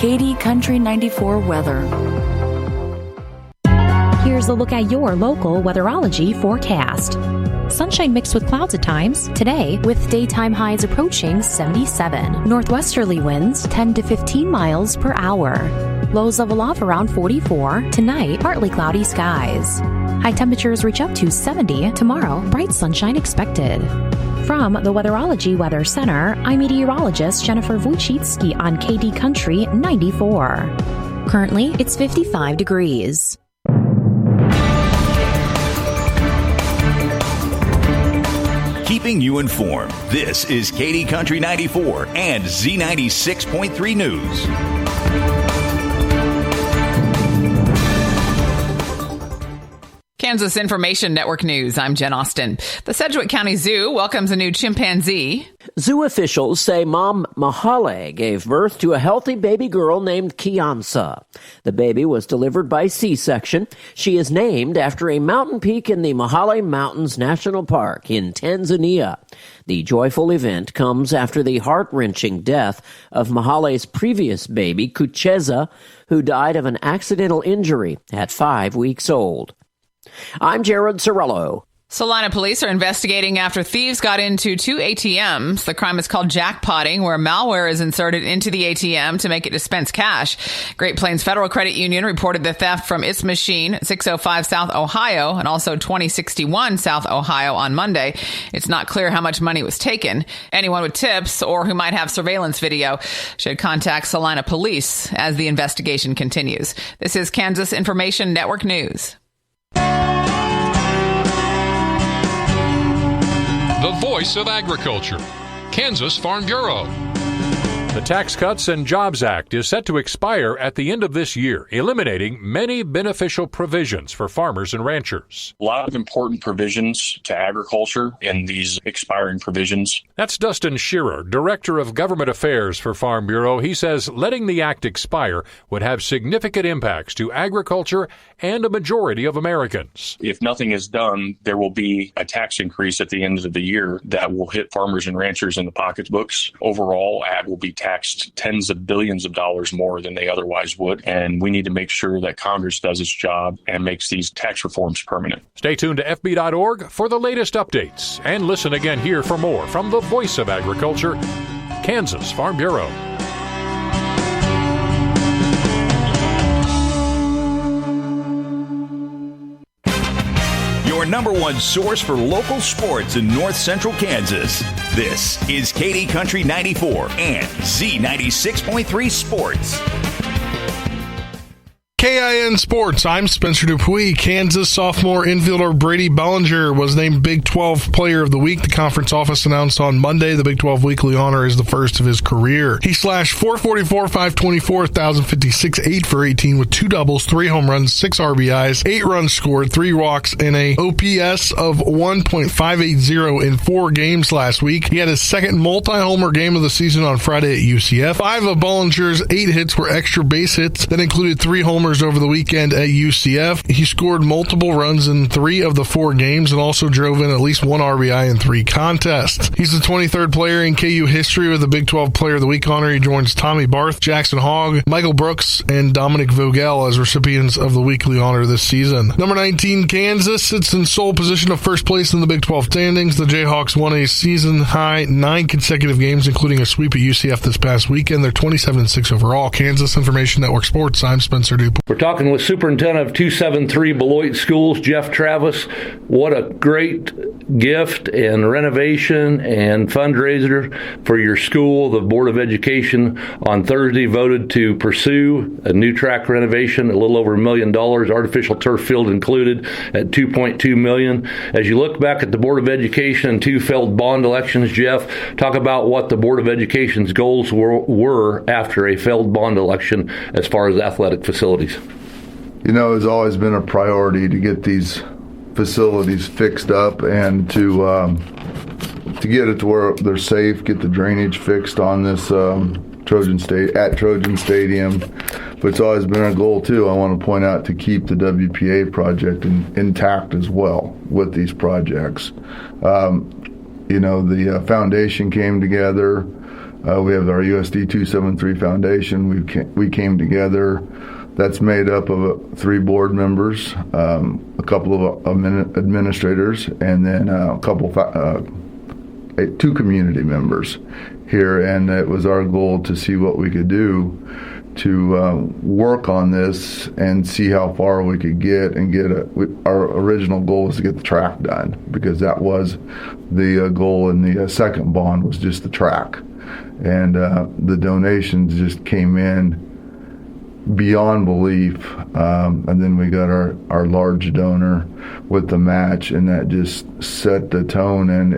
KD Country 94 weather. Here's a look at your local weatherology forecast. Sunshine mixed with clouds at times today, with daytime highs approaching 77. Northwesterly winds 10 to 15 miles per hour. Lows level off around 44. Tonight, partly cloudy skies. High temperatures reach up to 70. Tomorrow, bright sunshine expected. From the Weatherology Weather Center, I'm meteorologist Jennifer Wojcicki on KD Country 94. Currently, it's 55 degrees. Keeping you informed, this is KD Country 94 and Z96.3 News. Kansas Information Network News. I'm Jen Austin. The Sedgwick County Zoo welcomes a new chimpanzee. Zoo officials say Mom Mahale gave birth to a healthy baby girl named Kiansa. The baby was delivered by C-section. She is named after a mountain peak in the Mahale Mountains National Park in Tanzania. The joyful event comes after the heart-wrenching death of Mahale's previous baby, Kucheza, who died of an accidental injury at 5 weeks old. I'm Jared Sorello. Salina police are investigating after thieves got into 2 ATMs. The crime is called jackpotting, where malware is inserted into the ATM to make it dispense cash. Great Plains Federal Credit Union reported the theft from its machine, 605 South Ohio, and also 2061 South Ohio on Monday. It's not clear how much money was taken. Anyone with tips or who might have surveillance video should contact Salina police as the investigation continues. This is Kansas Information Network News. The voice of agriculture, Kansas Farm Bureau. The Tax Cuts and Jobs Act is set to expire at the end of this year, eliminating many beneficial provisions for farmers and ranchers. A lot of important provisions to agriculture in these expiring provisions. That's Dustin Shearer, Director of Government Affairs for Farm Bureau. He says letting the act expire would have significant impacts to agriculture and a majority of Americans. If nothing is done, there will be a tax increase at the end of the year that will hit farmers and ranchers in the pocketbooks. Overall, ag will be taxed tens of billions of dollars more than they otherwise would. And we need to make sure that Congress does its job and makes these tax reforms permanent. Stay tuned to FB.org for the latest updates. And listen again here for more from the voice of agriculture, Kansas Farm Bureau. Your number one source for local sports in north central Kansas. This is KD Country 94 and Z96.3 Sports. KIN Sports, I'm Spencer Dupuis. Kansas sophomore infielder Brady Bellinger was named Big 12 Player of the Week. The conference office announced on Monday the Big 12 Weekly honor is the first of his career. He slashed .444, .524, 1,056, 8 for 18 with 2 doubles, 3 home runs, 6 RBIs, 8 runs scored, 3 walks, and a OPS of 1.580 in 4 games last week. He had his second multi-homer game of the season on Friday at UCF. 5 of Bellinger's 8 hits were extra base hits that included 3 homers over the weekend at UCF. He scored multiple runs in 3 of the 4 games and also drove in at least 1 RBI in 3 contests. He's the 23rd player in KU history with the Big 12 Player of the Week honor. He joins Tommy Barth, Jackson Hogg, Michael Brooks, and Dominic Vogel as recipients of the weekly honor this season. Number 19, Kansas sits in sole position of first place in the Big 12 standings. The Jayhawks won a season-high 9 consecutive games, including a sweep at UCF this past weekend. They're 27-6 overall. Kansas Information Network Sports, I'm Spencer Dupuis. We're talking with Superintendent of 273 Beloit Schools, Jeff Travis. What a great gift and renovation and fundraiser for your school. The Board of Education on Thursday voted to pursue a new track renovation, a little over $1 million, artificial turf field included at $2.2 million. As you look back at the Board of Education and 2 failed bond elections, Jeff, talk about what the Board of Education's goals were after a failed bond election as far as athletic facilities. You know, it's always been a priority to get these facilities fixed up and to get it to where they're safe, get the drainage fixed on this Trojan Stadium. But it's always been our goal, too, I want to point out, to keep the WPA project intact as well with these projects. The foundation came together. We have our USD 273 Foundation. We came together. That's made up of 3 board members, a couple of administrators, and then a couple 2 community members here. And it was our goal to see what we could do to work on this and see how far we could get and our original goal was to get the track done, because that was the goal in the second bond, was just the track. And the donations just came in beyond belief, and then we got our large donor with the match, and that just set the tone, and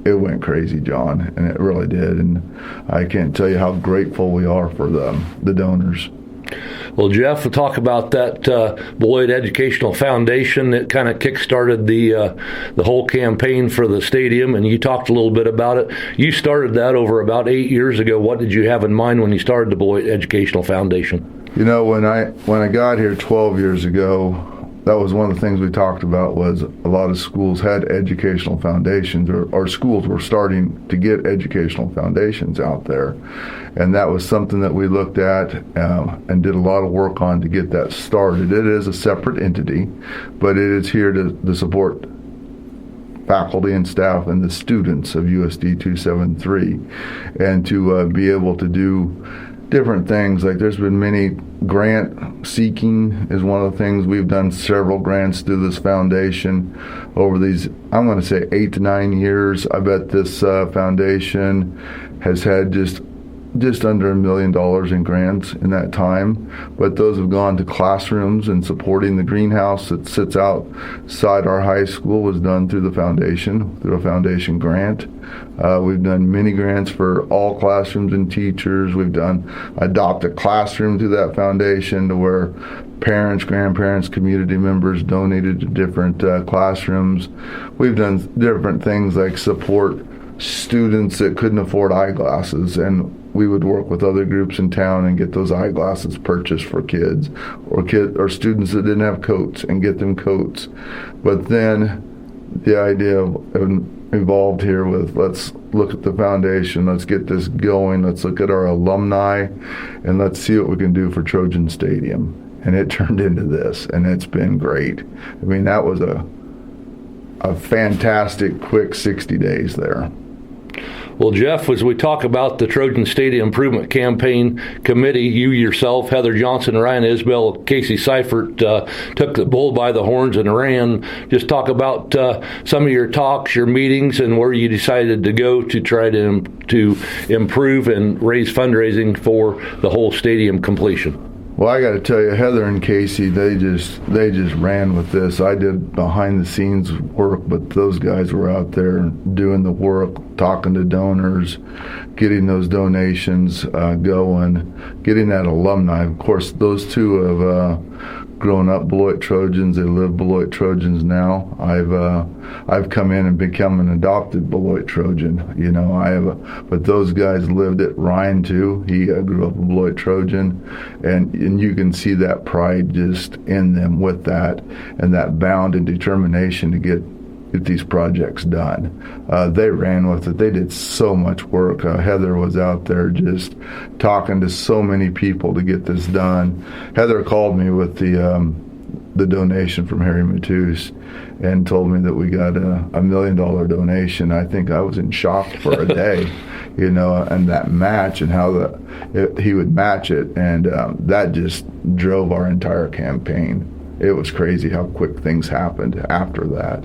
it went crazy, John, and it really did. And I can't tell you how grateful we are for the donors. Well, Jeff, we'll talk about that Beloit Educational Foundation that kind of kick-started the whole campaign for the stadium, and you talked a little bit about it. You started that over about 8 years ago. What did you have in mind when you started the Beloit Educational Foundation? You know, when I got here 12 years ago, that was one of the things we talked about, was a lot of schools had educational foundations, or schools were starting to get educational foundations out there. And that was something that we looked at and did a lot of work on to get that started. It is a separate entity, but it is here to support faculty and staff and the students of USD 273, and to be able to do different things. Like, there's been many grant seeking is one of the things. We've done several grants through this foundation over these, I'm going to say 8 to 9 years. I bet this foundation has had just under $1 million in grants in that time, but those have gone to classrooms, and supporting the greenhouse that sits outside our high school was done through the foundation, through a foundation grant. We've done many grants for all classrooms and teachers. We've done Adopt a Classroom through that foundation, to where parents, grandparents, community members donated to different classrooms. We've done different things like support students that couldn't afford eyeglasses, and we would work with other groups in town and get those eyeglasses purchased for kids, or students that didn't have coats, and get them coats. But then the idea evolved here with, let's look at the foundation, let's get this going, let's look at our alumni, and let's see what we can do for Trojan Stadium. And it turned into this, and it's been great. I mean, that was a fantastic quick 60 days there. Well, Jeff, as we talk about the Trojan Stadium Improvement Campaign Committee, you yourself, Heather Johnson, Ryan Isbell, Casey Seifert, took the bull by the horns and ran. Just talk about some of your talks, your meetings, and where you decided to go to try to improve and raise fundraising for the whole stadium completion. Well, I got to tell you, Heather and Casey, they just ran with this. I did behind the scenes work, but those guys were out there doing the work, talking to donors, getting those donations going, getting that alumni. Of course, those two have grown up Beloit Trojans. They live Beloit Trojans now. I've come in and become an adopted Beloit Trojan. You know, but those guys lived it. Ryan too. He grew up a Beloit Trojan, and you can see that pride just in them with that, and that bound and determination to get these projects done. They ran with it. They did so much work. Heather was out there just talking to so many people to get this done. Heather called me with the donation from Harry Matus and told me that we got a $1 million donation. I think I was in shock for a day, you know, and that match and how he would match it, and that just drove our entire campaign. It was crazy how quick things happened after that.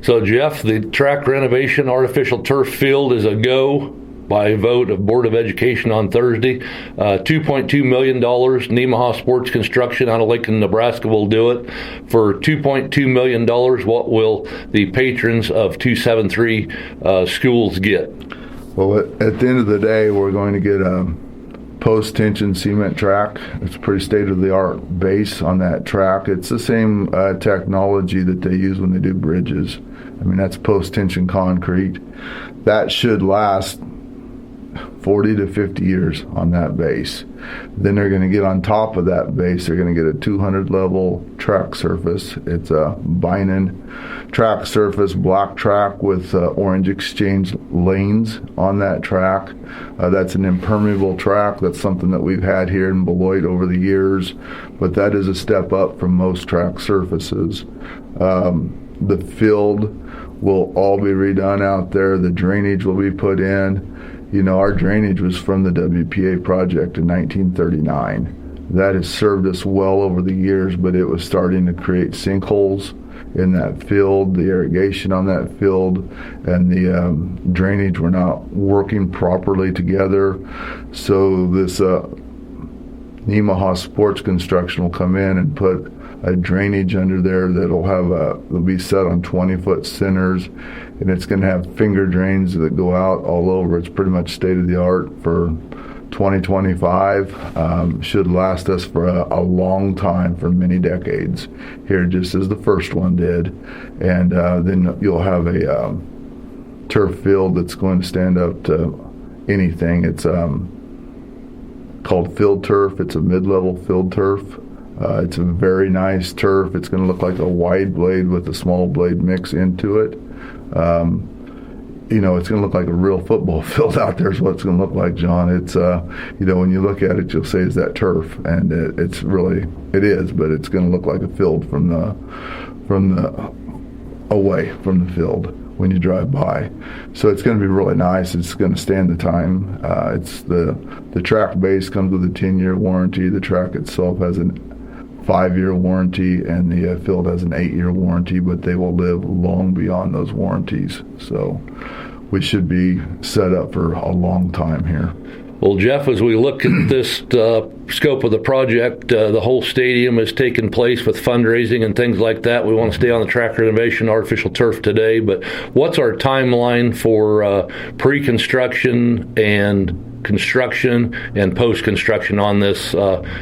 So, Jeff, the track renovation artificial turf field is a go by vote of Board of Education on Thursday. $2.2 million. Nemaha Sports Construction out of Lincoln, Nebraska will do it. For $2.2 million, what will the patrons of 273 schools get? Well, at the end of the day, we're going to get a post-tension cement track. It's a pretty state-of-the-art base on that track. It's the same technology that they use when they do bridges. I mean, that's post-tension concrete. That should last 40 to 50 years on that base. Then they're going to get on top of that base. They're going to get a 200 level track surface. It's a Binen track surface, black track with orange exchange lanes on that track. That's an impermeable track. That's something that we've had here in Beloit over the years, but that is a step up from most track surfaces. The field will all be redone out there. The drainage will be put in. You know, our drainage was from the WPA project in 1939. That has served us well over the years, but it was starting to create sinkholes in that field. The irrigation on that field and the drainage were not working properly together. So this Nemaha Sports Construction will come in and put a drainage under there that'll be set on 20-foot centers, and it's going to have finger drains that go out all over. It's pretty much state of the art for 2025. Should last us for a long time, for many decades here, just as the first one did. And then you'll have a turf field that's going to stand up to anything. It's called field turf. It's a mid-level field turf. It's a very nice turf. It's going to look like a wide blade with a small blade mix into it. You know, it's going to look like a real football field out there is what it's going to look like, John. It's, you know, when you look at it, you'll say, is that turf? And it's really, it is, but it's going to look like a field from away from the field when you drive by. So it's going to be really nice. It's going to stand the time. It's the track base comes with a 10-year warranty. The track itself has a 5-year warranty, and the field has an 8-year warranty, but they will live long beyond those warranties. So we should be set up for a long time here. Well, Jeff, as we look at this scope of the project, the whole stadium has taken place with fundraising and things like that. We want to stay on the track renovation, artificial turf today, but what's our timeline for pre-construction and construction and post-construction on this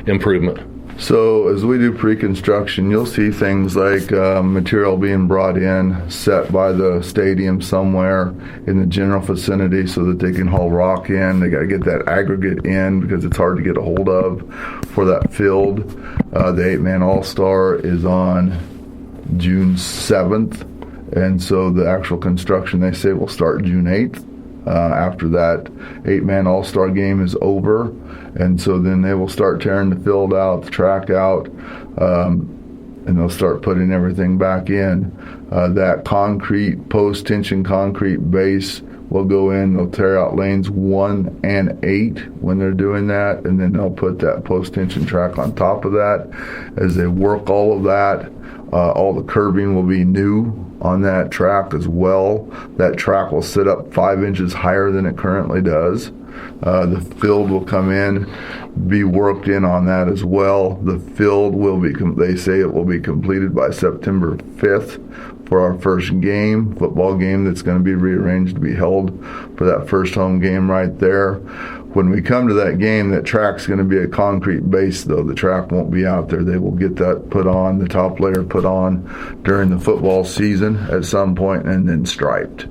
improvement? So as we do pre-construction, you'll see things like material being brought in, set by the stadium somewhere in the general vicinity so that they can haul rock in. They got to get that aggregate in because it's hard to get a hold of for that field. The 8-man All-Star is on June 7th, and so the actual construction, they say, will start June 8th. After that 8-man All-Star game is over, and so then they will start tearing the field out, the track out, and they'll start putting everything back in. That concrete, post-tension concrete base will go in. They'll tear out lanes 1 and 8 when they're doing that, and then they'll put that post-tension track on top of that. As they work all of that, all the curbing will be new on that track as well. That track will sit up 5 inches higher than it currently does. The field will come in, be worked in on that as well. The field will be, they say it will be completed by September 5th for our first game, football game that's going to be rearranged to be held for that first home game right there. When we come to that game, that track's going to be a concrete base, though. The track won't be out there. They will get that put on, the top layer put on during the football season at some point, and then striped.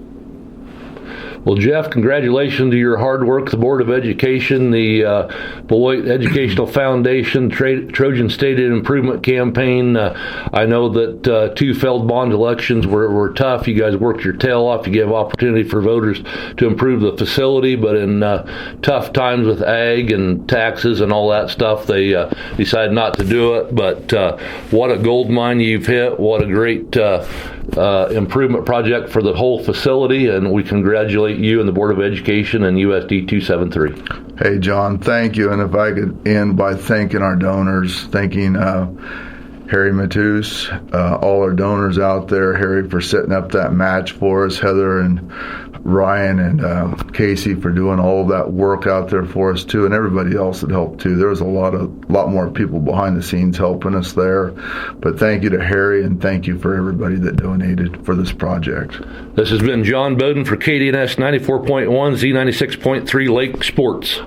Well, Jeff, congratulations to your hard work, the Board of Education, the Beloit Educational Foundation, Trojan State Improvement Campaign. I know that 2 failed bond elections were tough. You guys worked your tail off. You gave opportunity for voters to improve the facility, but in tough times with ag and taxes and all that stuff, they decided not to do it. But what a gold mine you've hit. What a great improvement project for the whole facility, and we congratulate you and the Board of Education and USD 273. Hey, John, thank you. And if I could end by thanking our donors, thanking Harry Matus, all our donors out there, Harry for setting up that match for us, Heather and Ryan and Casey for doing all of that work out there for us too, and everybody else that helped too. There was a lot more people behind the scenes helping us there. But thank you to Harry, and thank you for everybody that donated for this project. This has been John Bowden for KDNS 94.1 Z96.3 Lake Sports.